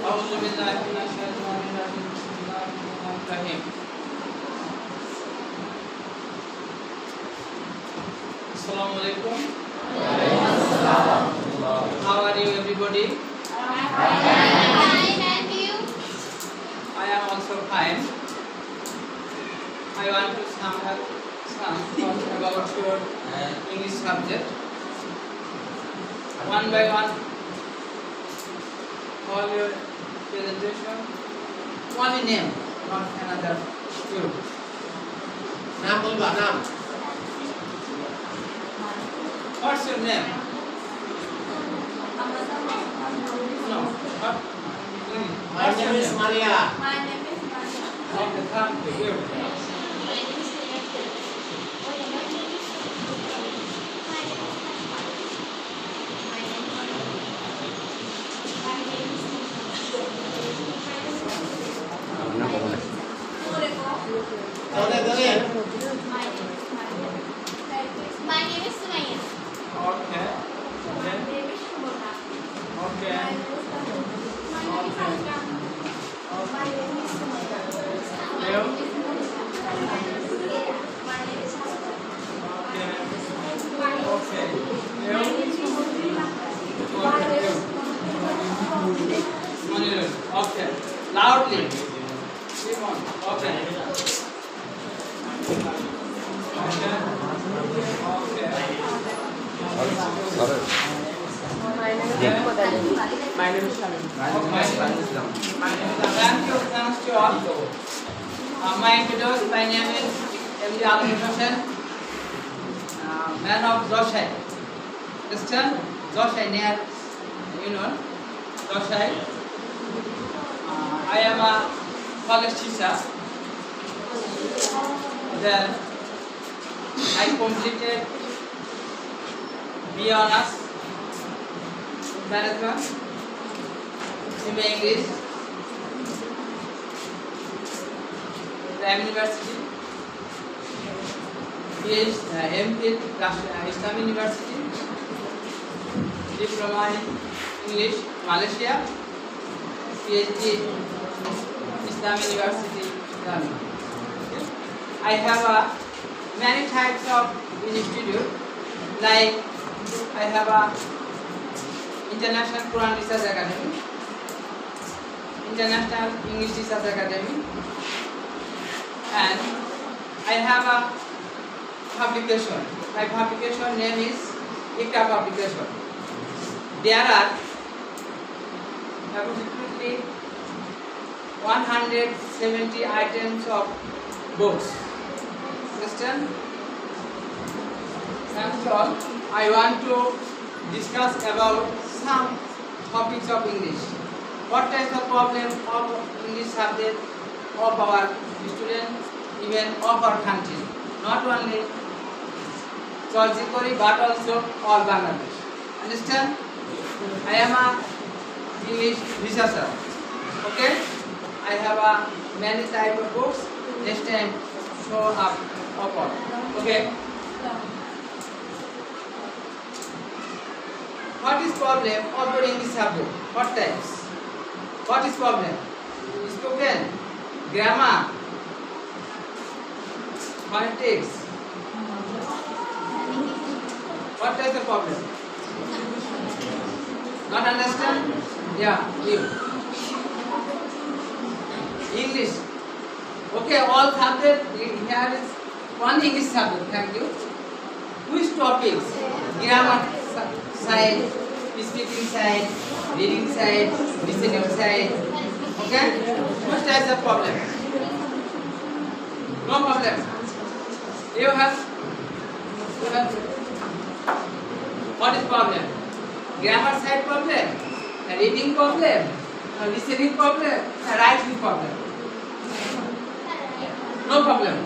أعوذ بالله من الشيطان الرجيم بسم الله الرحمن الرحيم Assalamu alaikum. How are you everybody? Fine, and you? I am also fine. I want to talk about your English subject. One by one, all your presentation. Only name, not another two. नाम बोलबा नाम What's your name? No. What? My name is Maria. My name is Maria. Okay, thank you. Dole My name is Sumaya. Okay. My name is Shubha. Okay. My name is Sandra. My name is Sumaya. You? My name is Hassan. Okay. My name Okay. You? Manirul. Okay. Loudly. Keep on. Okay. Okay. Okay. My name is Shamim. Thank you. Thanks to all. My introduction. My name is M.D. Alam Hussain. Man of Joshai. Understand? Joshai near, you know, Joshai. I am a college teacher. Then I completed B Honours Management, MA English, Ram University, MPhil, Islam University, Diploma in English, Malaysia, PhD, Islam University, Ghana. I have many types of institute, like I have a International Quran Research Academy, International English Research Academy, and I have a publication. My publication name is ICTA Publication. There are approximately 170 items of books. Understand? Thanks to all. I want to discuss about some topics of English. What types of problem of English subject of our students, even of our country. Not only Chorjikori but also all Bangladesh. Understand? I am a English researcher. Okay? I have a many type of books. Next time show up upon. Okay? What is problem of your English subject? What types? What is problem? Spoken, grammar, phonetics. What type of problem? Not understand? Yeah, you. English. Okay, all subject here is one English subject. Thank you. Which topics? Grammar side, speaking side, reading side, listening side. Okay? Which types of problem? No problem. You have. What is problem? Grammar side problem, reading problem, listening problem, writing problem. No problem.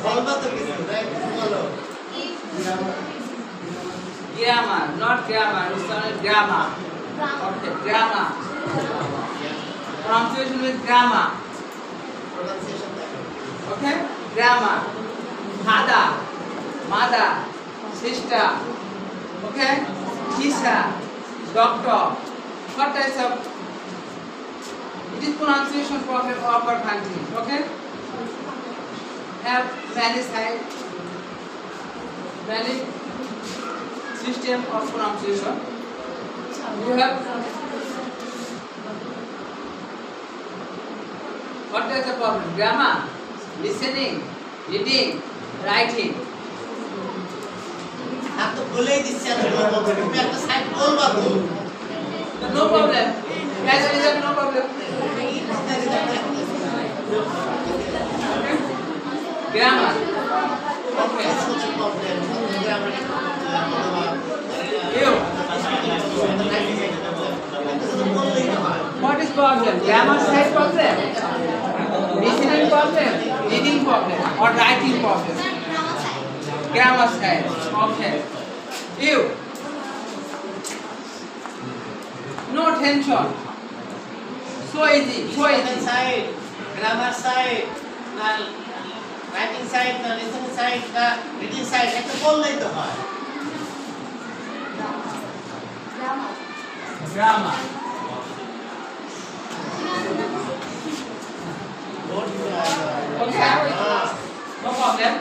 बोलबा तो किसी नहीं बोलो Grammar, not grammar. It's only grammar. Okay, grammar. Pronunciation with grammar. pronunciation Okay, grammar. Father, mother, sister. Okay, teacher, doctor. What types of? It is pronunciation problem of our country. Okay. Have many side, many system of pronunciation. You have. What is the problem? Grammar, listening, reading, writing. आप तो बोले ही this channel में मैं आपको side बोल बात हूँ No problem. As a result, no problem. Grammar. Okay. You. What is problem? Grammar side problem, listening problem, reading problem, or writing problem? Grammar side. Okay. You. No tension. So easy. So easy. side, grammar side, ना writing side, ना listening side, ना reading side, एक तो बोल नहीं तो है Grammar. Okay. No problem.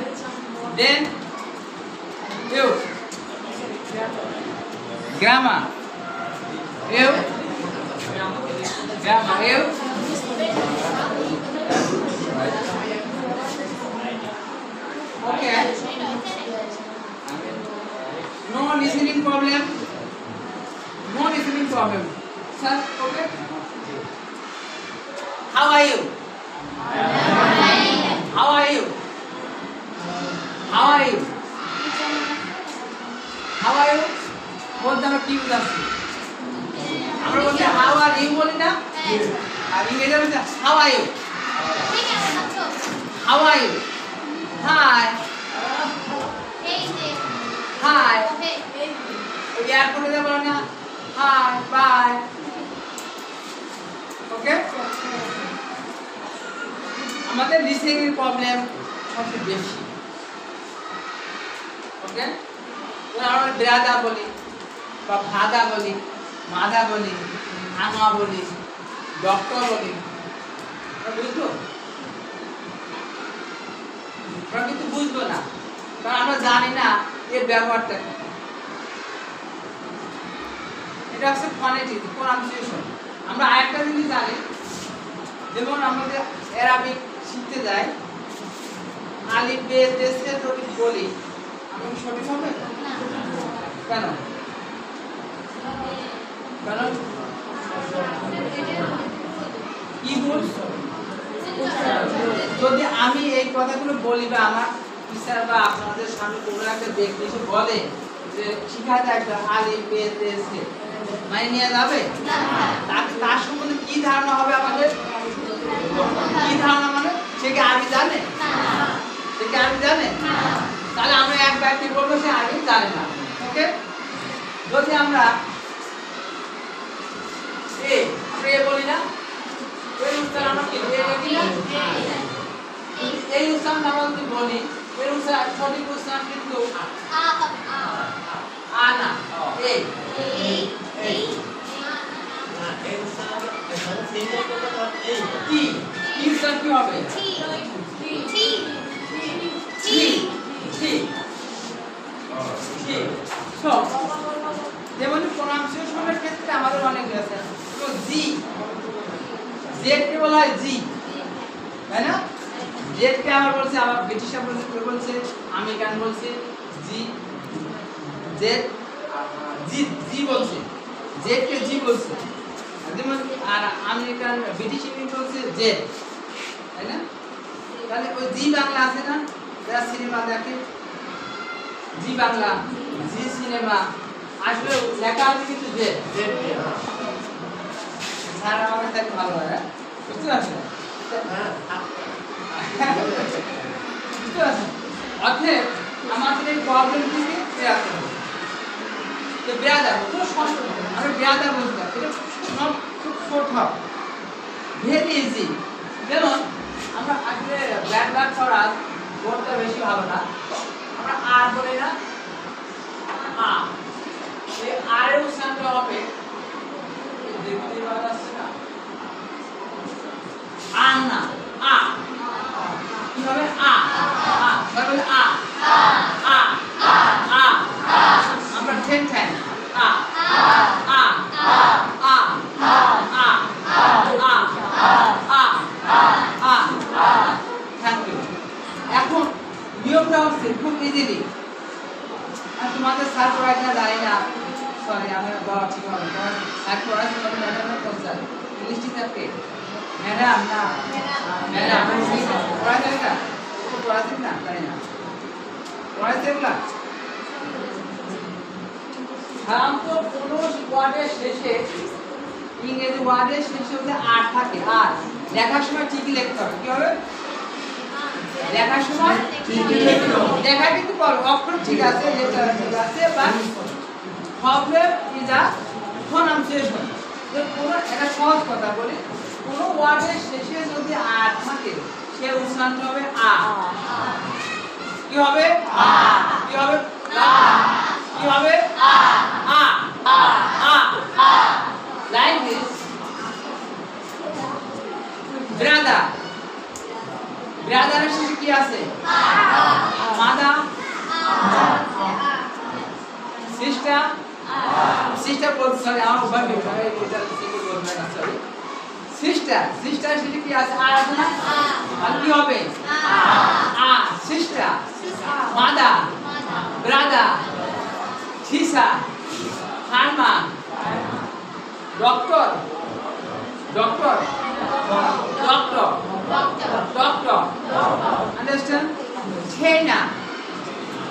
Then you. Grammar. You. Grammar. You. Okay. No listening problem. No listening problem. Sir, okay. How are you? How are you? How are you? How are you? বলতে আমরা কি বুঝাচ্ছি? আমরা বলছি how are you বলি না? আর ইংরেজিতে বলছি how are you? How are you? Hi. Hi. ওই এয়ারপোর্টে বলো না hi, bye. Okay? আমাদের লিসেনিং এর প্রবলেম সবচেয়ে বেশি। ওকে? আমরা ব্রাদা বলি বা ফাদা বলি, মাদা বলি, আমা বলি, ডক্টর বলি। আমরা বুঝবো? আমরা কিন্তু বুঝবো না। কারণ আমরা জানি না এর ব্যবহারটা কি। এটা হচ্ছে ফনেটিক, প্রনাউন্সিয়েশন। আমরা আরেকটা জিনিস জানি, যেমন আমাদের অ্যারাবিক শিখতে যাই, আলিফ বে দেশে যদি বলি আমি কি সঠিক হবে? কেন? কারণ কি বলছো? যদি আমি এই কথাগুলো বলি বা আমার টিচার বা আপনাদের সামনে কোনো একটা ব্যক্তি এসে বলে যে শিখাতে একটা আলিফ বে দেশে, মানে নিয়ে যাবে? তার সম্বন্ধে কি ধারণা হবে আমাদের? কি ধারণা মানে সে কি আরবি জানে? সে কি আরবি জানে? তাহলে আমরা এক ব্যক্তি বলবো সে আরবি জানে না। ওকে? যদি আমরা এ বলি না, এর উচ্চারণ আমরা কি লিখি না? এই উচ্চারণ আমরা যদি বলি, এর উচ্চারণ সঠিক উচ্চারণ কিন্তু আ না, এ। টি উচ্চারণ কি হবে? যেমন প্রনাউন্সিয়েশনের ক্ষেত্রে আমাদের অনেক আছে। তো জি, জেড কে বলা হয় জি, তাই না? জেড কে আবার বলছে, আবার ব্রিটিশরা বলছে, আমেরিকান বলছে জি, জেড জি জি বলছে, জেড কে জি বলছে। যেমন আর আমেরিকান ব্রিটিশ ইংলিশ বলছে জেড, তাই না? তাহলে ওই জি বাংলা আছে না, যারা সিনেমা দেখে, জি বাংলা, জি সিনেমা, আসলে লেখা আছে কিন্তু জেড। স্যার আমার কাছে ভালো হয়, বুঝতে পারছেন? বুঝতে পারছেন? অতএব আমাদের এই প্রবলেম থেকে বেরাতে হবে। তো বেরাতে হবে, খুব সহজ, আমরা বেরাতে বুঝলাম, এটা খুব শর্ট হবে, ভেরি ইজি। যেমন আমরা আসলে ব্ল্যাক ব্ল্যাক করা বলতে বেশি ভালো না, আমরা আর বলি না, আ, এই আর এর উচ্চারণটা হবে ঠিক হবে আর পড়াশোনা ম্যাডামের পৌঁছাল ইংলিশ টিচার কে ম্যাডাম না ম্যাডাম পড়াতে না পড়াতে না তাই না পড়াতে না সাধারণত কোনো ওয়ার্ডের শেষে ইংরেজি ওয়ার্ডের শেষে হতে আর থাকে আর লেখার সময় ঠিকই লিখতে হবে কি হবে লেখার সময় ঠিকই লিখতে হবে লেখা কিন্তু অক্ষর ঠিক আছে লেখা ঠিক আছে but problem is a pronunciation যে কোনো একটা সহজ কথা বলি কোনো ওয়ার্ডের শেষে যদি আর থাকে সে উচ্চারণটা হবে আ কি হবে আ কি হবে আ কি হবে আ আ আ আ আ like this brother brother এর শেষে কি আছে mother sister sister বলতে সরি আমার উভয় বিভাগ এটা সিঙ্গেল বলতে না সরি sister sister এর শেষে কি আছে আর আছে না আর কি হবে আ sister mother brother teacher farmer doctor doctor doctor doctor understand trainer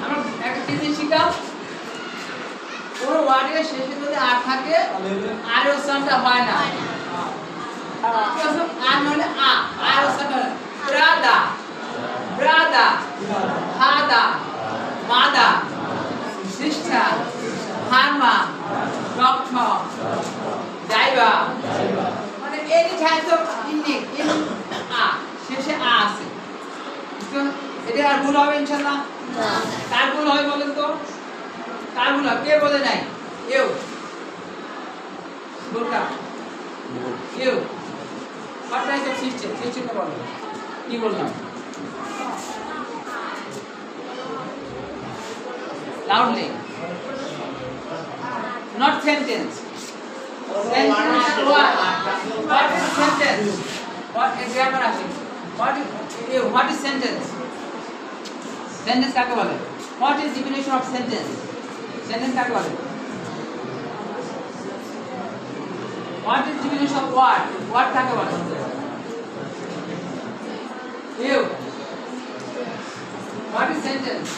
আমরা একটা জিনিস শিখাও পুরো ওয়ার্ডের শেষে যদি আর থাকে আর উচ্চারণটা হয় না আর নলে আর উচ্চারণ brother brother father mother sister farmer doctor driver মানে any types of in a শেষে আ আছে তো এটা আর ভুল হবে ইনশাআল্লাহ কার ভুল হবে বলেন তো কার ভুল হবে কে বলে নাই ইউ ভুলটা you what type of system সিস্টেমটা বলো কি বললাম loudly not sentence sentence what is sentence what is grammar asking what is sentence sentence কাকে বলে what is definition of sentence sentence কাকে বলে what is definition of word কাকে বলে you what is sentence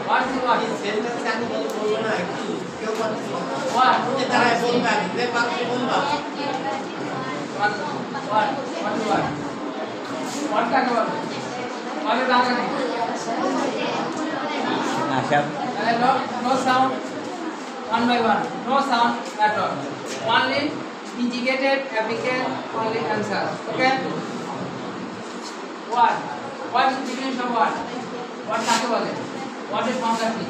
what is what sentence কাকে বলে বলবো না একটু কেউ বলে what ওকে তারা বলবা রে পাখি বলবা what কাকে বলে বলে দাঁড়া নেই no sound one by one no sound at all only indicated applicant only answer okay what is definition of what কাকে বলে what is found at me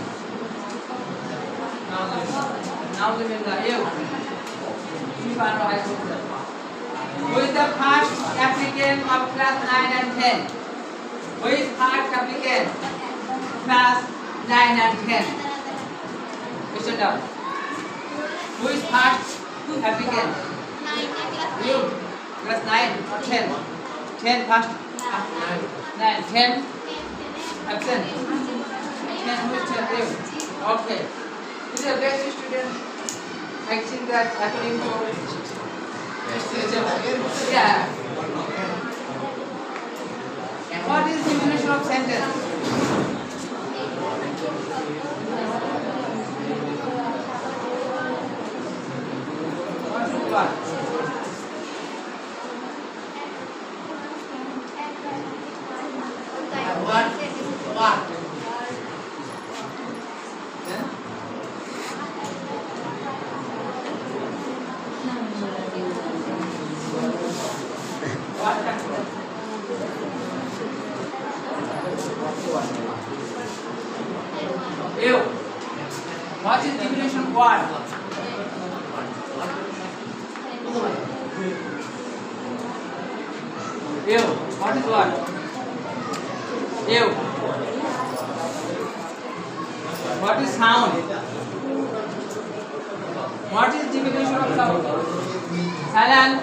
now the you who is the first applicant of class 9 and 10 who is first applicant class 9 and 10 question down who is first applicant you class 9 or 10 first 9 10 absent 10 who is 10 you okay this is the best student I think that according to yeah what is the definition of sentence what is what what yeah? What can you what is definition of what you what is what you what is sound what is definition of sound silent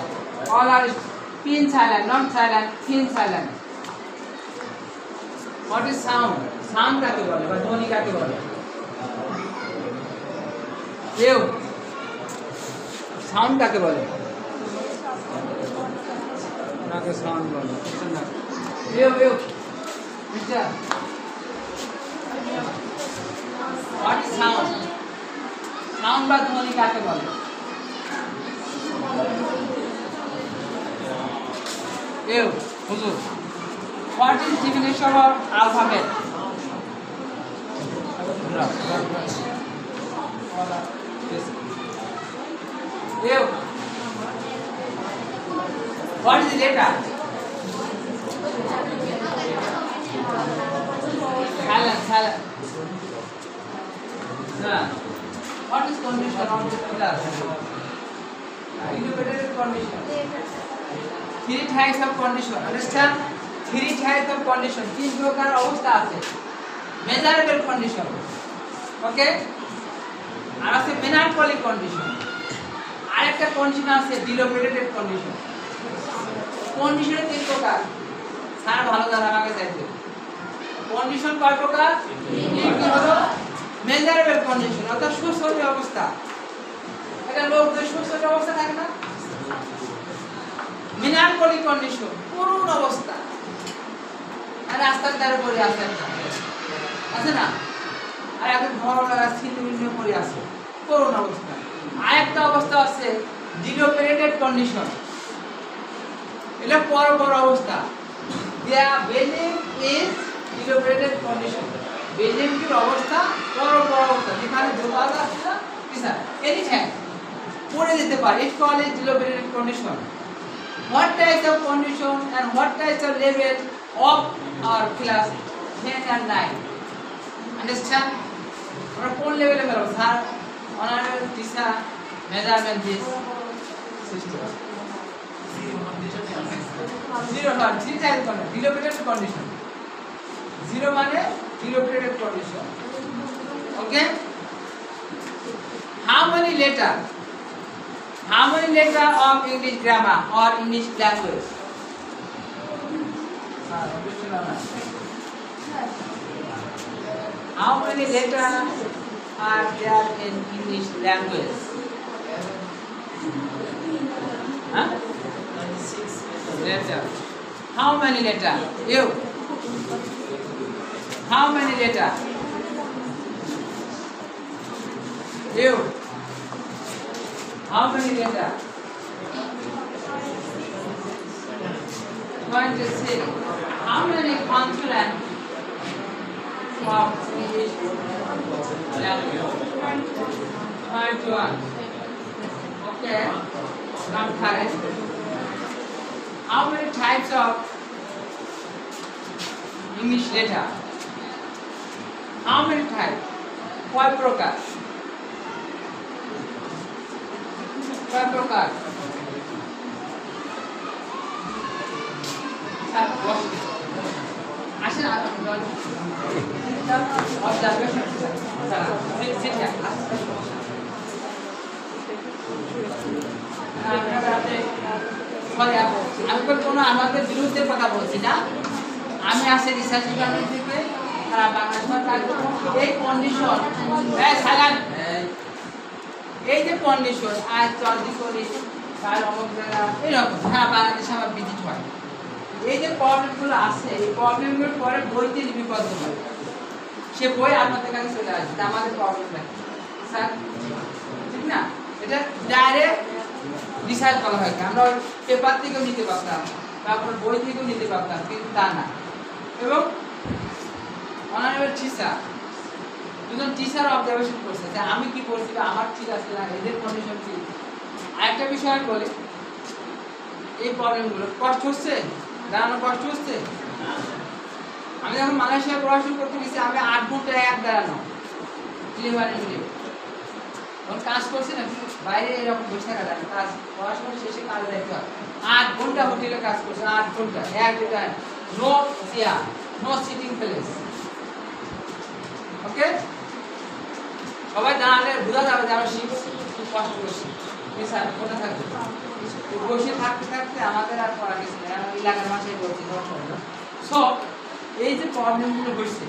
all are pin silent not silent pin silent what is sound sound কাকে বলে বা ধ্বনি কাকে বলে? কেউ sound কাকে বলে? ওনাকে সাউন্ড বলে। কেউ mister, what is sound? Sound বা ধ্বনি কাকে বলে? কেউ হুজুর, what is definition of alphabet? কেউ, what is letter? Silent. What is condition of the letter? Interpreted condition. Three types of condition. Understand? Three types of condition. তিন প্রকার অবস্থা আছে। Measurable condition. Okay? আর আছে melancholic condition. আরেকটা condition আছে deliberated condition. Condition তিন প্রকার। স্যার ভালো জানা আমাকে চাইতে। কন্ডিশন কয় প্রকার? একটি হলো মেজারেবল কন্ডিশন, অর্থাৎ সুস্থ অবস্থা। এটা লোকদের সুস্থ অবস্থা থাকে না? মেলানকলিক কন্ডিশন, করুণ অবস্থা। আর রাস্তার ধারে পড়ে আছে না? আর এখন ঘর স্থিতিবিন্দু পড়ে আছে, করুণ অবস্থা। আর একটা অবস্থা আছে ডিলোপারেটেড কন্ডিশন, এটা পরপর অবস্থা। দেয়া বেলিং ইজ ডিলোপারেটেড কন্ডিশন, বেলিংটির অবস্থা পরপর অবস্থা, যেখানে জোগাড় আছে না কিসা এনি টাইম পড়ে যেতে পারে। It call is dilapidated condition. What types of condition and what types of level of our class 10 and 9? Understand? আমরা কোন লেভেলে ফেলব? Sir honourable teacher measurement this system zero মানে থ্রি টাইপ মানে ডিলোপারেটেড কন্ডিশন। জিরো মানে dilapidated condition. Okay, how many letter of English grammar or English language? How many letters are there in English language? Huh? 26 Letter. How many letter? You. How many letter? You. How many letter? 26. How many consonants of English language? 21. Okay. Now correct. How many types of English letter? How many types? কয় প্রকার? কয় প্রকার? আসেন observation আমি কোনো আমাদের বিরুদ্ধে কথা বলছি না। আমি আসি রিসার্চ ডিপার্টমেন্ট থেকে, সারা বাংলাদেশ এই কন্ডিশন, এই যে কন্ডিশন আজ চলতি করি তার অমুক জায়গা এরকম সারা বাংলাদেশে আমার ভিজিট হয়। এই যে প্রবলেমগুলো আছে, এই প্রবলেমগুলো পরে বইতে লিপিবদ্ধ হয়, সে বই আপনাদের কাছে চলে আসবে আমাদের প্রবলেম নাই স্যার, ঠিক না? এটা ডাইরেক্ট রিসার্চ করা হয়। আমরা পেপার থেকেও নিতে পারতাম, তারপর বই থেকেও নিতে পারতাম, কিন্তু তা না। এবং অনারেবল টিচার, দুজন টিচার অবজারভেশন করছে যে আমি কি করছি বা আমার ঠিক আছে না, এদের কন্ডিশন কি। আরেকটা বিষয় বলে, এই প্রবলেমগুলো কষ্ট হচ্ছে, দাঁড়ানো কষ্ট হচ্ছে। আমি যখন মালয়েশিয়ায় পড়াশোনা করতে গেছি, আমি 8 ঘন্টা এক দাঁড়ানো ডেলিভারি মিলে তখন কাজ করছি না, বাইরে এরকম বসে থাকা যায় না, কাজ পড়াশোনা শেষে কাজে যাইতে হয়। 8 ঘন্টা হোটেলে কাজ করছে, 8 ঘন্টা এক time, no chair, no sitting place. Okay, সবাই দাঁড়ালে বোঝা যাবে যে আমরা শিখছি, খুব কষ্ট করছি। স্যার কোথায় থাকবে? বসে থাকতে থাকতে আমাদের আর পড়া গেছে না, এলাকার ভাষায় বলছি। সব এই যে প্রবলেমগুলো হয়েছে,